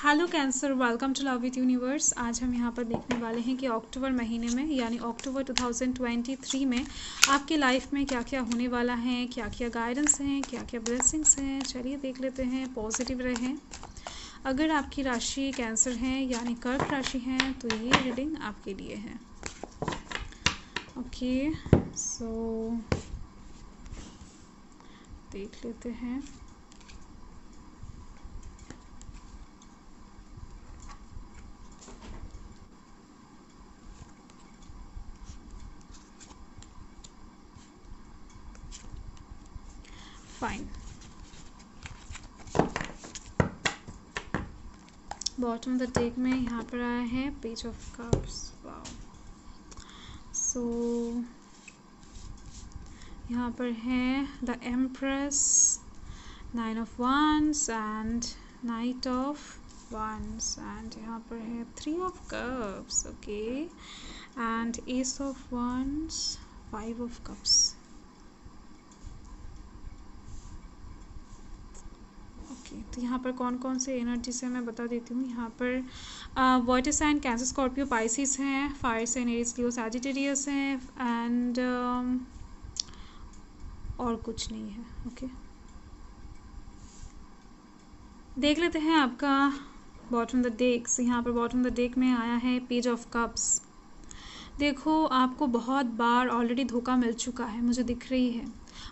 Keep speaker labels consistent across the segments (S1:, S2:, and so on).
S1: Hello Cancer, welcome to love with universe. आज हम यहाँ पर देखने वाले हैं कि अक्टूबर महीने में यानी अक्टूबर 2023 में आपकी लाइफ में क्या क्या होने वाला है, क्या क्या गाइडेंस हैं, क्या क्या ब्लेसिंग्स हैं। चलिए देख लेते हैं। पॉजिटिव रहें। अगर आपकी राशि कैंसर है यानी कर्क राशि है तो ये रीडिंग आपके लिए है। ओके, सो देख लेते हैं। फाइन। बॉटम द डेक में यहाँ पर आया है पेज ऑफ कप्स। वाओ। सो यहाँ पर है the empress, 9 of wands and night of wands and यहाँ पर है 3 of cups. Okay, and S of wands, 5 of cups. तो यहाँ पर कौन कौन से एनर्जी से मैं बता देती हूँ। यहाँ पर water sign Cancer Scorpio Pisces हैं, fire sign Aries Leo Sagittarius हैं एंड और कुछ नहीं है। ओके, देख लेते हैं आपका बॉटम द डेक्स। यहाँ पर बॉटम द डेक में आया है पेज ऑफ कप्स। देखो, आपको बहुत बार ऑलरेडी धोखा मिल चुका है, मुझे दिख रही है।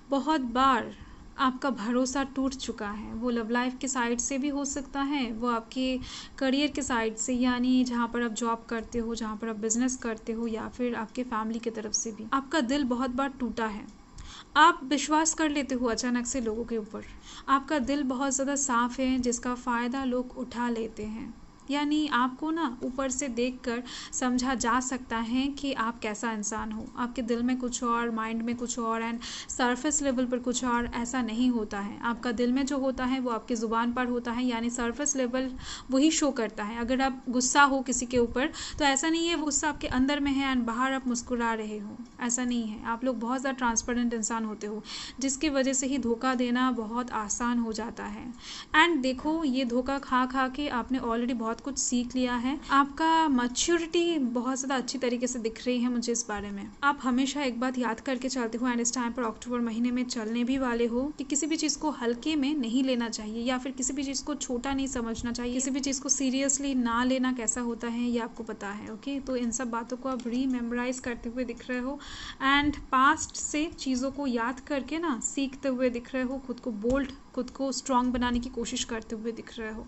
S1: बहुत बार आपका भरोसा टूट चुका है। वो लव लाइफ के साइड से भी हो सकता है, वो आपके करियर के साइड से यानी जहाँ पर आप जॉब करते हो, जहाँ पर आप बिजनेस करते हो, या फिर आपके फैमिली की तरफ से भी आपका दिल बहुत बार टूटा है। आप विश्वास कर लेते हो अचानक से लोगों के ऊपर। आपका दिल बहुत ज़्यादा साफ है जिसका फ़ायदा लोग उठा लेते हैं। यानी आपको ना ऊपर से देखकर समझा जा सकता है कि आप कैसा इंसान हो। आपके दिल में कुछ और, माइंड में कुछ और एंड सरफेस लेवल पर कुछ और। ऐसा नहीं होता है। आपका दिल में जो होता है वो आपकी ज़ुबान पर होता है, यानी सरफेस लेवल वही शो करता है। अगर आप गुस्सा हो किसी के ऊपर तो ऐसा नहीं है वो गुस्सा आपके अंदर में है एंड बाहर आप मुस्कुरा रहे हो, ऐसा नहीं है। आप लोग बहुत ज़्यादा ट्रांसपेरेंट इंसान होते हो जिसकी वजह से ही धोखा देना बहुत आसान हो जाता है। एंड देखो, ये धोखा खा खा के आपने ऑलरेडी बहुत कुछ सीख लिया है। आपका मैच्योरिटी बहुत ज़्यादा अच्छी तरीके से दिख रही है मुझे इस बारे में। आप हमेशा एक बात याद करके चलते हो एंड इस टाइम पर अक्टूबर महीने में चलने भी वाले हो कि किसी भी चीज़ को हल्के में नहीं लेना चाहिए या फिर किसी भी चीज़ को छोटा नहीं समझना चाहिए। किसी भी चीज़ को सीरियसली ना लेना कैसा होता है ये आपको पता है। ओके, तो इन सब बातों को आप रीमेमोराइज करते हुए दिख रहे हो एंड पास्ट से चीज़ों को याद करके ना सीखते हुए दिख रहे हो। खुद को बोल्ड, खुद को स्ट्रॉन्ग बनाने की कोशिश करते हुए दिख रहे हो।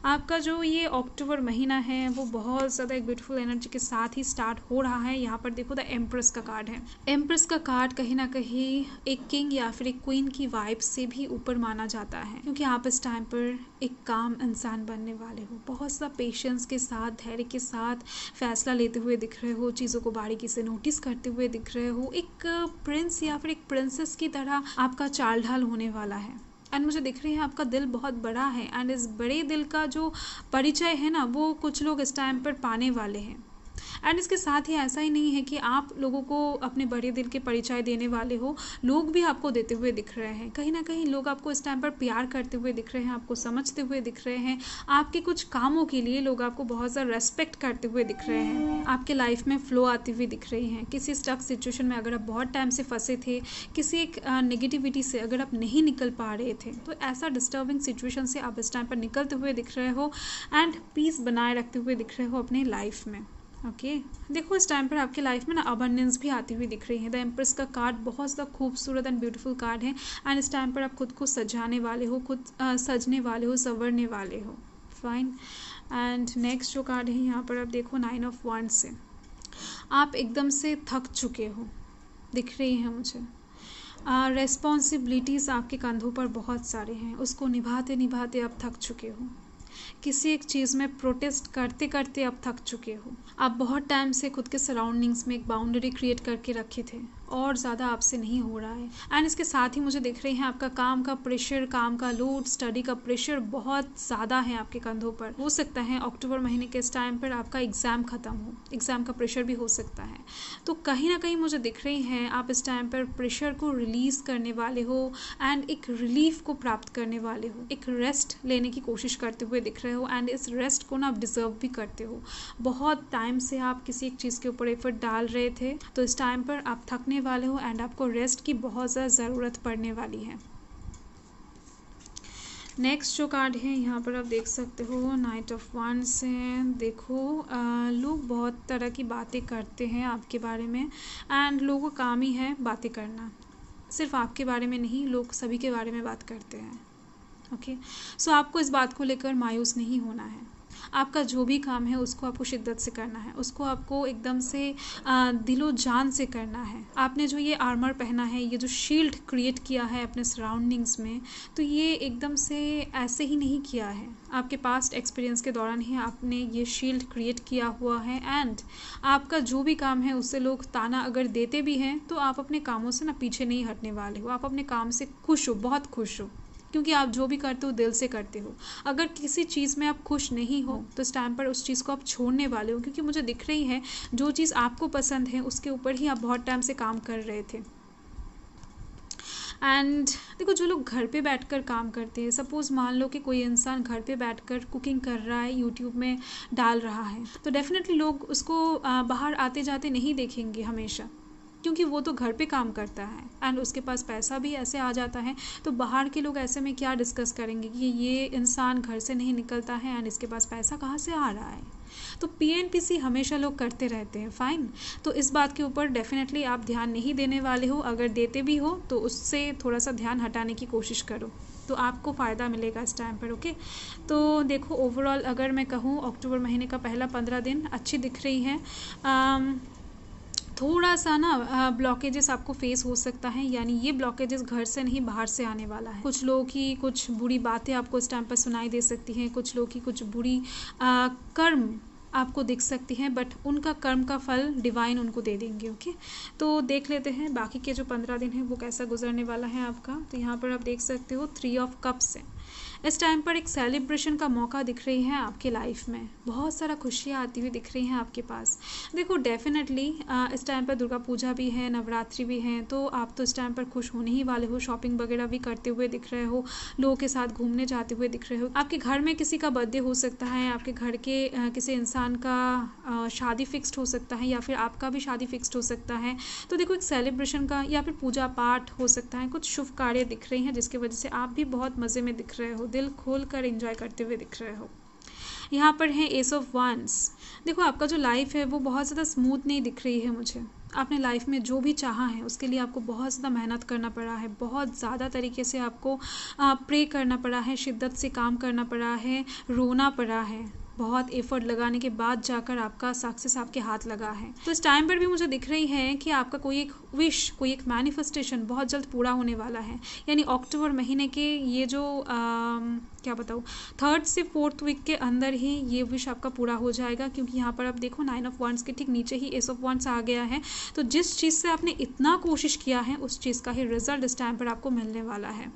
S1: आपका जो ये अक्टूबर महीना है वो बहुत ज़्यादा एक ब्यूटीफुल एनर्जी के साथ ही स्टार्ट हो रहा है। यहाँ पर देखो द एम्प्रेस का कार्ड है। एम्प्रेस का कार्ड कहीं ना कहीं एक किंग या फिर एक क्वीन की वाइब से भी ऊपर माना जाता है, क्योंकि आप इस टाइम पर एक काम इंसान बनने वाले हो। बहुत ज़्यादा पेशेंस के साथ, धैर्य के साथ फैसला लेते हुए दिख रहे हो, चीज़ों को बारीकी से नोटिस करते हुए दिख रहे हो। एक प्रिंस या फिर एक प्रिंसेस की तरह आपका चाल ढाल होने वाला है। एंड मुझे दिख रही है आपका दिल बहुत बड़ा है एंड इस बड़े दिल का जो परिचय है ना वो कुछ लोग इस टाइम पर पाने वाले हैं। एंड इसके साथ ही ऐसा ही नहीं है कि आप लोगों को अपने बड़े दिल के परिचय देने वाले हो, लोग भी आपको देते हुए दिख रहे हैं। कहीं ना कहीं लोग आपको इस टाइम पर प्यार करते हुए दिख रहे हैं, आपको समझते हुए दिख रहे हैं। आपके कुछ कामों के लिए लोग आपको बहुत ज़्यादा रेस्पेक्ट करते हुए दिख रहे हैं। आपके लाइफ में फ्लो आती हुई दिख रही हैं। किसी स्टक सिचुएशन में अगर आप बहुत टाइम से फंसे थे, किसी एक नेगेटिविटी से अगर आप नहीं निकल पा रहे थे, तो ऐसा डिस्टर्बिंग सिचुएशन से आप इस टाइम पर निकलते हुए दिख रहे हो एंड पीस बनाए रखते हुए दिख रहे हो अपनी लाइफ में। ओके, देखो इस टाइम पर आपकी लाइफ में ना अबंडेंस भी आती हुई दिख रही है। द एम्प्रेस का कार्ड बहुत ज़्यादा खूबसूरत एंड ब्यूटीफुल कार्ड है एंड इस टाइम पर आप खुद को सजाने वाले हो, खुद सजने वाले हो, संवरने वाले हो। फाइन। एंड नेक्स्ट जो कार्ड है यहाँ पर आप देखो 9 ऑफ wands से आप एकदम से थक चुके हो, दिख रही है मुझे। रेस्पॉन्सिबिलिटीज़ आपके कंधों पर बहुत सारे हैं, उसको निभाते निभाते आप थक चुके हो। किसी एक चीज़ में प्रोटेस्ट करते करते आप थक चुके हो। आप बहुत टाइम से खुद के सराउंडिंग्स में एक बाउंड्री क्रिएट करके रखे थे और ज़्यादा आपसे नहीं हो रहा है। एंड इसके साथ ही मुझे दिख रही है आपका काम का प्रेशर, काम का लोड, स्टडी का प्रेशर बहुत ज़्यादा है आपके कंधों पर। हो सकता है अक्टूबर महीने के इस टाइम पर आपका एग्ज़ाम ख़त्म हो, एग्ज़ाम का प्रेशर भी हो सकता है। तो कहीं ना कहीं मुझे दिख रही है आप इस टाइम पर प्रेशर को रिलीज़ करने वाले हो एंड एक रिलीफ को प्राप्त करने वाले हो, एक रेस्ट लेने की कोशिश करते हुए दिख रहे हो। एंड इस रेस्ट को ना आप डिज़र्व भी करते हो। बहुत टाइम से आप किसी एक चीज़ के ऊपर एफर्ट डाल रहे थे, तो इस टाइम पर आप थकने वाले हो एंड आपको रेस्ट की बहुत ज़्यादा ज़रूरत पड़ने वाली है। नेक्स्ट जो कार्ड है यहाँ पर आप देख सकते हो नाइट ऑफ वंड्स है। देखो लोग बहुत तरह की बातें करते हैं आपके बारे में एंड लोगों का काम ही है बातें करना। सिर्फ आपके बारे में नहीं, लोग सभी के बारे में बात करते हैं। ओके, सो आपको इस बात को लेकर मायूस नहीं होना है। आपका जो भी काम है उसको आपको शिद्दत से करना है, उसको आपको एकदम से दिलो जान से करना है। आपने जो ये आर्मर पहना है, ये जो शील्ड क्रिएट किया है अपने सराउंडिंग्स में, तो ये एकदम से ऐसे ही नहीं किया है। आपके पास्ट एक्सपीरियंस के दौरान ही आपने ये शील्ड क्रिएट किया हुआ है। एंड आपका जो भी काम है उससे लोग ताना अगर देते भी हैं तो आप अपने कामों से ना पीछे नहीं हटने वाले हो। आप अपने काम से खुश हो, बहुत खुश हो, क्योंकि आप जो भी करते हो दिल से करते हो। अगर किसी चीज़ में आप खुश नहीं हो तो इस टाइम पर उस चीज़ को आप छोड़ने वाले हो, क्योंकि मुझे दिख रही है जो चीज़ आपको पसंद है उसके ऊपर ही आप बहुत टाइम से काम कर रहे थे। एंड देखो, जो लोग घर पे बैठकर काम करते हैं, सपोज़ मान लो कि कोई इंसान घर पे बैठकर कुकिंग कर रहा है, यूट्यूब में डाल रहा है, तो डेफिनेटली लोग उसको बाहर आते जाते नहीं देखेंगे हमेशा, क्योंकि वो तो घर पे काम करता है एंड उसके पास पैसा भी ऐसे आ जाता है। तो बाहर के लोग ऐसे में क्या डिस्कस करेंगे कि ये इंसान घर से नहीं निकलता है एंड इसके पास पैसा कहाँ से आ रहा है। तो PNPC हमेशा लोग करते रहते हैं, फाइन। तो इस बात के ऊपर डेफिनेटली आप ध्यान नहीं देने वाले हो। अगर देते भी हो तो उससे थोड़ा सा ध्यान हटाने की कोशिश करो, तो आपको फ़ायदा मिलेगा इस टाइम पर। ओके, तो देखो ओवरऑल अगर मैं कहूँ अक्टूबर महीने का पहला 15 दिन अच्छी दिख रही है। थोड़ा सा ना ब्लॉकेजेस आपको फेस हो सकता है, यानी ये ब्लॉकेजेस घर से नहीं बाहर से आने वाला है। कुछ लोगों की कुछ बुरी बातें आपको इस टाइम पर सुनाई दे सकती हैं, कुछ लोगों की कुछ बुरी कर्म आपको दिख सकती हैं, बट उनका कर्म का फल डिवाइन उनको दे देंगे। ओके, तो देख लेते हैं बाकी के जो 15 दिन हैं वो कैसा गुजरने वाला है आपका। तो यहाँ पर आप देख सकते हो 3 ऑफ कप्स है। इस टाइम पर एक सेलिब्रेशन का मौका दिख रही है आपके लाइफ में, बहुत सारा खुशियाँ आती हुई दिख रही हैं आपके पास। देखो डेफिनेटली इस टाइम पर दुर्गा पूजा भी है, नवरात्रि भी है, तो आप तो इस टाइम पर खुश होने ही वाले हो। शॉपिंग वगैरह भी करते हुए दिख रहे हो, लोगों के साथ घूमने जाते हुए दिख रहे हो। आपके घर में किसी का बर्थडे हो सकता है, आपके घर के किसी इंसान का शादी फिक्स्ड हो सकता है, या फिर आपका भी शादी फिक्स्ड हो सकता है। तो देखो एक सेलिब्रेशन का या फिर पूजा पाठ हो सकता है, कुछ शुभ कार्य दिख रही हैं जिसकी वजह से आप भी बहुत मज़े में दिख रहे हो, दिल खोल कर एंजॉय करते हुए दिख रहे हो। यहाँ पर है एस ऑफ वंस। देखो आपका जो लाइफ है वो बहुत ज़्यादा स्मूथ नहीं दिख रही है मुझे। आपने लाइफ में जो भी चाहा है उसके लिए आपको बहुत ज़्यादा मेहनत करना पड़ा है, बहुत ज़्यादा तरीके से आपको प्रे करना पड़ा है, शिद्दत से काम करना पड़ा है, रोना पड़ा है, बहुत एफर्ट लगाने के बाद जाकर आपका सक्सेस आपके हाथ लगा है। तो इस टाइम पर भी मुझे दिख रही है कि आपका कोई एक विश, कोई एक मैनिफेस्टेशन बहुत जल्द पूरा होने वाला है। यानी अक्टूबर महीने के ये जो क्या बताऊँ 3rd से 4th वीक के अंदर ही ये विश आपका पूरा हो जाएगा, क्योंकि यहाँ पर आप देखो 9 ऑफ वंड्स के ठीक नीचे ही एस ऑफ वंड्स आ गया है। तो जिस चीज़ से आपने इतना कोशिश किया है उस चीज़ का ही रिजल्ट इस टाइम पर आपको मिलने वाला है।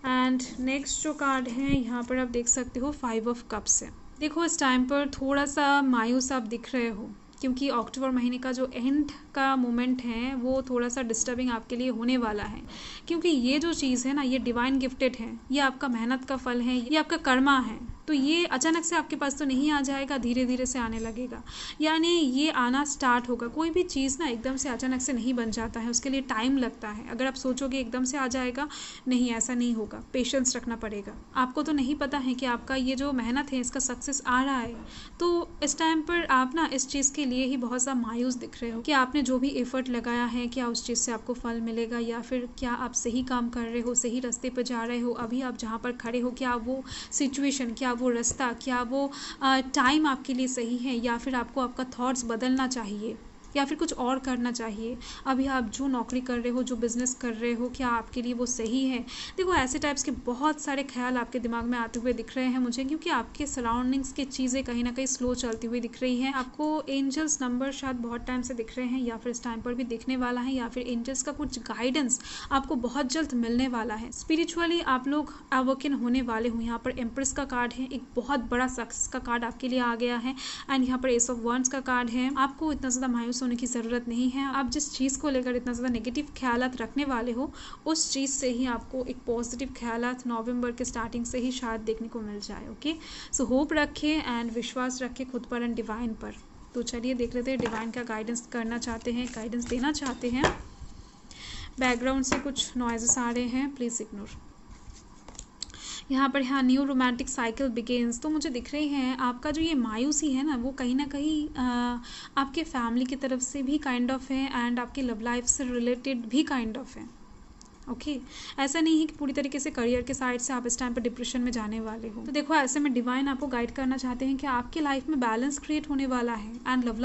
S1: एंड नेक्स्ट जो कार्ड है यहाँ पर आप देख सकते हो 5 ऑफ कप्स है। देखो इस टाइम पर थोड़ा सा मायूस आप दिख रहे हो, क्योंकि अक्टूबर महीने का जो एंड का मोमेंट है वो थोड़ा सा डिस्टर्बिंग आपके लिए होने वाला है, क्योंकि ये जो चीज़ है ना ये डिवाइन गिफ्टेड है, ये आपका मेहनत का फल है, ये आपका कर्मा है। तो ये अचानक से आपके पास तो नहीं आ जाएगा, धीरे धीरे से आने लगेगा, यानी ये आना स्टार्ट होगा। कोई भी चीज़ ना एकदम से अचानक से नहीं बन जाता है, उसके लिए टाइम लगता है। अगर आप सोचोगे एकदम से आ जाएगा, नहीं, ऐसा नहीं होगा, पेशेंस रखना पड़ेगा। आपको तो नहीं पता है कि आपका ये जो मेहनत है इसका सक्सेस आ रहा है, तो इस टाइम पर आप ना इस चीज़ के लिए ही बहुत सा मायूस दिख रहे हो कि आपने जो भी एफर्ट लगाया है क्या उस चीज़ से आपको फल मिलेगा, या फिर क्या आप सही काम कर रहे हो, सही रास्ते पर जा रहे हो। अभी आप जहाँ पर खड़े हो क्या वो सिचुएशन, क्या वो रास्ता, क्या वो टाइम आपके लिए सही है, या फिर आपको आपका थॉट्स बदलना चाहिए, या फिर कुछ और करना चाहिए, अभी आप जो नौकरी कर रहे हो, जो बिजनेस कर रहे हो, क्या आपके लिए वो सही है। देखो ऐसे टाइप्स के बहुत सारे ख्याल आपके दिमाग में आते हुए दिख रहे हैं मुझे, क्योंकि आपके सराउंडिंग्स की चीज़ें कहीं ना कहीं स्लो चलती हुई दिख रही हैं। आपको एंजल्स नंबर शायद बहुत टाइम से दिख रहे हैं, या फिर इस टाइम पर भी दिखने वाला है, या फिर एंजल्स का कुछ गाइडेंस आपको बहुत जल्द मिलने वाला है। स्पिरिचुअली आप लोग अवेकन होने वाले हो। यहाँ पर एम्प्रेस का कार्ड है, एक बहुत बड़ा सक्सेस का कार्ड आपके लिए आ गया है। एंड यहाँ पर एस ऑफ वंड्स का कार्ड है। आपको इतना ज़्यादा मायूस होने की ज़रूरत नहीं है। आप जिस चीज़ को लेकर इतना ज़्यादा नेगेटिव ख्यालात रखने वाले हो, उस चीज़ से ही आपको एक पॉजिटिव ख्यालात नवंबर के स्टार्टिंग से ही शायद देखने को मिल जाए। ओके, सो होप रखें एंड विश्वास रखें खुद पर एंड डिवाइन पर। तो चलिए देख लेते हैं डिवाइन का गाइडेंस करना चाहते हैं, गाइडेंस देना चाहते हैं। बैकग्राउंड से कुछ नॉइजेस आ रहे हैं, प्लीज़ इग्नोर। यहाँ पर हाँ, न्यू रोमांटिक साइकिल बिगेन्स, तो मुझे दिख रही है आपका जो ये मायूसी है ना, वो कहीं ना कहीं आपके फैमिली की तरफ से भी काइंड ऑफ है एंड आपके लव लाइफ से रिलेटेड भी काइंड ऑफ है। ओके, ऐसा नहीं है कि पूरी तरीके से करियर के साइड से आप इस टाइम पर डिप्रेशन में जाने वाले हो। तो देखो ऐसे में डिवाइन आपको गाइड करना चाहते हैं कि आपके लाइफ में बैलेंस क्रिएट होने वाला है एंड लव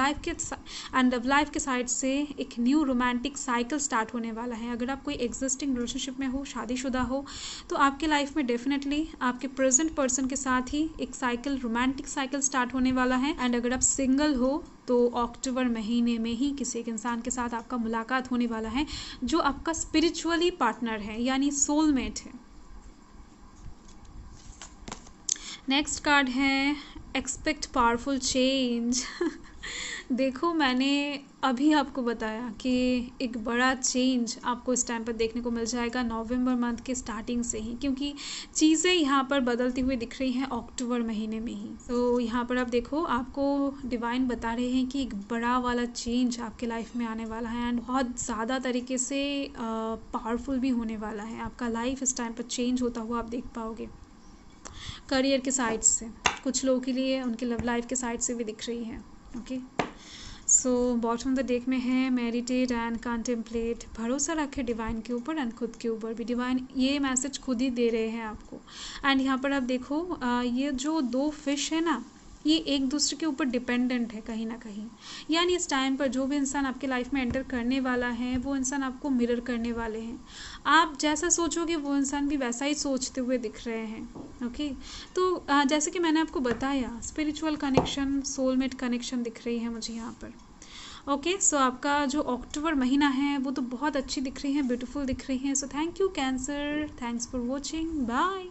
S1: लाइफ के साइड से एक न्यू रोमांटिक साइकिल स्टार्ट होने वाला है। अगर आप कोई एग्जिस्टिंग रिलेशनशिप में हो, शादीशुदा हो, तो आपके लाइफ में डेफिनेटली आपके प्रेजेंट पर्सन के साथ ही एक साइकिल, रोमांटिक साइकिल स्टार्ट होने वाला है। एंड अगर आप सिंगल हो तो अक्टूबर महीने में ही किसी एक इंसान के साथ आपका मुलाकात होने वाला है जो आपका स्पिरिचुअली पार्टनर है, यानी सोलमेट है। नेक्स्ट कार्ड है एक्सपेक्ट पावरफुल चेंज। देखो मैंने अभी आपको बताया कि एक बड़ा चेंज आपको इस टाइम पर देखने को मिल जाएगा नवंबर मंथ के स्टार्टिंग से ही, क्योंकि चीज़ें यहाँ पर बदलती हुई दिख रही हैं अक्टूबर महीने में ही। तो यहाँ पर आप देखो, आपको डिवाइन बता रहे हैं कि एक बड़ा वाला चेंज आपके लाइफ में आने वाला है एंड बहुत ज़्यादा तरीके से पावरफुल भी होने वाला है। आपका लाइफ इस टाइम पर चेंज होता हुआ आप देख पाओगे। करियर के साइड से कुछ लोगों के लिए उनके लव लाइफ के साइड से भी दिख रही है। Okay, so bottom the deck में है मेडिटेट एंड कंटेम्पलेट। भरोसा रखें डिवाइन के ऊपर एंड खुद के ऊपर भी। डिवाइन ये मैसेज खुद ही दे रहे हैं आपको। एंड यहाँ पर आप देखो ये जो दो फिश है ना, ये एक दूसरे के ऊपर डिपेंडेंट है कहीं ना कहीं। यानी इस टाइम पर जो भी इंसान आपके लाइफ में एंटर करने वाला है, वो इंसान आपको मिरर करने वाले हैं। आप जैसा सोचोगे वो इंसान भी वैसा ही सोचते हुए दिख रहे हैं। ओके, तो जैसे कि मैंने आपको बताया, स्पिरिचुअल कनेक्शन, सोलमेट कनेक्शन दिख रही है मुझे यहाँ पर। ओके, सो आपका जो अक्टूबर महीना है वो तो बहुत अच्छी दिख रही है, ब्यूटीफुल दिख रही है। So thank you Cancer, thanks for watching, bye.